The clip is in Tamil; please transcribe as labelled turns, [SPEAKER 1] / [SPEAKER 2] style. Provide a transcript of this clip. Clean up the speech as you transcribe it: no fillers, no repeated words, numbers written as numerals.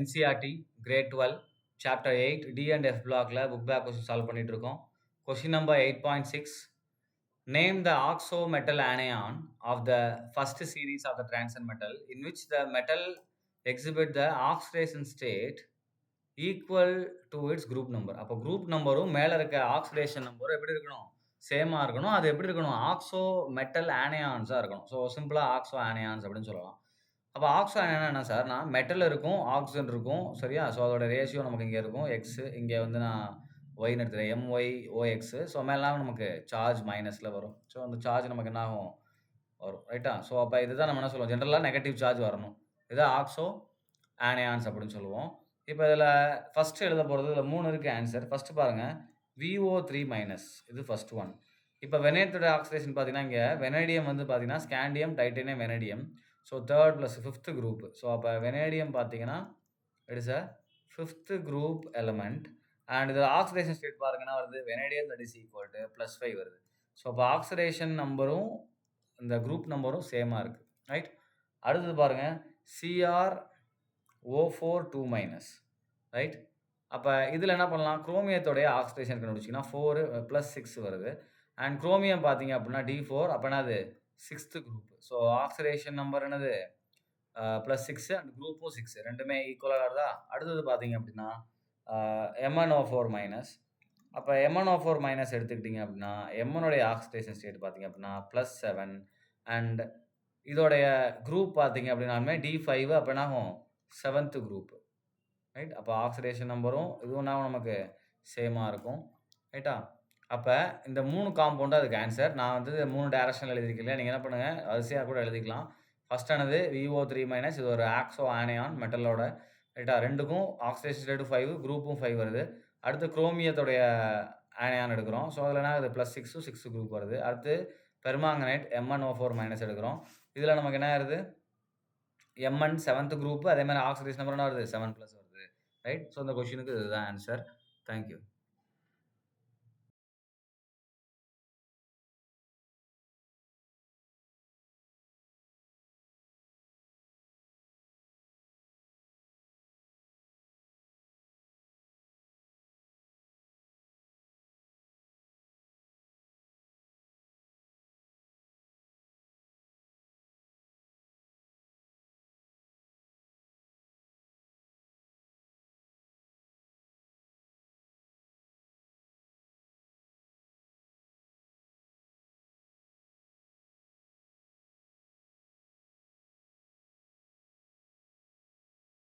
[SPEAKER 1] NCERT Grade 12 Chapter 8 D and F blockல book back question solve பண்ணிட்டு இருக்கோம். Question number 8.6 Name the oxo-metal anion of the first series of the transition metal in which the metal exhibit the oxidation state equal to its group number. அப்போ group numberம் மேல இருக்க oxidation number எப்படி இருக்கணும்? சேமா இருக்கணும். அது எப்படி இருக்கணும்? ஆக்ஸோ மெட்டல் ஆனியான்ஸா இருக்கணும். ஸோ சிம்பிளா ஆக்ஸோ ஆனியான்ஸ் அப்படின்னு சொல்லலாம். அப்ப ஆக்ஸோ அயனா என்ன சார்னா, மெட்டல் இருக்கும், ஆக்ஸிஜன் இருக்கும். சரியா? ஸோ அதோட ரேஷியோ நமக்கு இங்க இருக்கும். எக்ஸ் இங்க வந்து நான் ஒய்ன்னு எடுத்துக்கிறேன். MyOX. ஸோ மேலலாம் நமக்கு சார்ஜ் மைனஸ்ல வரும். ஸோ அந்த சார்ஜ் நமக்கு என்ன ஆகும்? வரும். ரைட்டா? ஸோ அப்ப இதுதான் நம்ம என்ன சொல்லுவோம்? ஜெனரலா நெகட்டிவ் சார்ஜ் வரணும். இதான் ஆக்ஸோ ஆனியான்ஸ் அப்படின்னு சொல்லுவோம். இப்ப இதுல ஃபர்ஸ்ட் எழுத போறது இதுல 3 இருக்கு ஆன்சர். ஃபர்ஸ்ட் பாருங்க. VO3- இது ஃபர்ஸ்ட் ஒன். இப்ப வெனேட்டோட ஆக்சிடேஷன் பார்த்தீங்கன்னா, இங்க வெனேடியம் வந்து பார்த்தீங்கன்னா, scandium, titanium, vanadium. So 3 + 5th group. So அப்ப வெனேடியம் பார்த்தீங்கன்னா, it is a 5th group element. And இதுல ஆக்சிடேஷன் ஸ்டேட் பாருங்க என்ன வருது? Vanadium that is equal to +5 வருது. ஸோ அப்ப ஆக்சிடேஷன் நம்பரும், இந்த குரூப் நம்பரும் சேமா இருக்கு. ரைட்? அடுத்தது பாருங்க. CrO4 2-. ரைட்? அப்ப இதுல என்ன பண்ணலாம்? குரோமியத்தோடைய ஆக்சிடேஷன் கண்டுபிடிச்சீங்கன்னா 4 + 6 வருது. அண்ட் குரோமியம் பார்த்தீங்க அப்படின்னா D4 அப்ப என்னது? 6th group. So oxidation number என்னது? +6 அண்ட் குரூப்பும் 6 2மே ஈக்குவலா வருதா? அடுத்தது பார்த்தீங்க அப்படின்னா, MnO4-. அப்ப MnO4- எடுத்துக்கிட்டீங்க அப்படின்னா, Mனுடைய ஆக்சிடேஷன் ஸ்டேட் பார்த்தீங்க அப்படின்னா +7 அண்ட் இதோடைய குரூப் பார்த்தீங்க அப்படின்னாலுமே D5 அப்ப என்ன ஆகும்? 7th group. ரைட்? அப்ப ஆக்சிடேஷன் நம்பரும் இதுவும் என்ன நமக்கு சேமா இருக்கும். ரைட்டா? அப்ப இந்த 3 காம்பவுண்ட் அதுக்கு ஆன்சர். நான் வந்து 3 டைரக்ஷன்ல எழுதியிருக்கேன். நீங்க என்ன பண்ணுங்க, வரிசையா கூட எழுதிக்கலாம். ஃபர்ஸ்ட் ஆனது VO3- இது ஒரு ஆக்ஸோ ஆனியான் மெட்டலோட. ரைட்டா? 2க்கும் ஆக்சிடேஷன் ஸ்டேட் 5 குரூப்பும் 5 வருது. அடுத்து குரோமியத்தோடைய ஆனியான் எடுக்கிறோம். ஸோ அதில என்ன ஆகுது? +6 6 குரூப் வருது. அடுத்து பெர்மாங்கனேட் MnO4- எடுக்கிறோம். இதில நமக்கு என்ன ஆயிருது? Mn 7th குரூப் அதே மாரி ஆக்சிடேஷன் நம்பர் என்ன வருது? 7+ வருது. ரைட்? ஸோ இந்த கொஸ்டினுக்கு இதுதான் ஆன்சர். Thank you.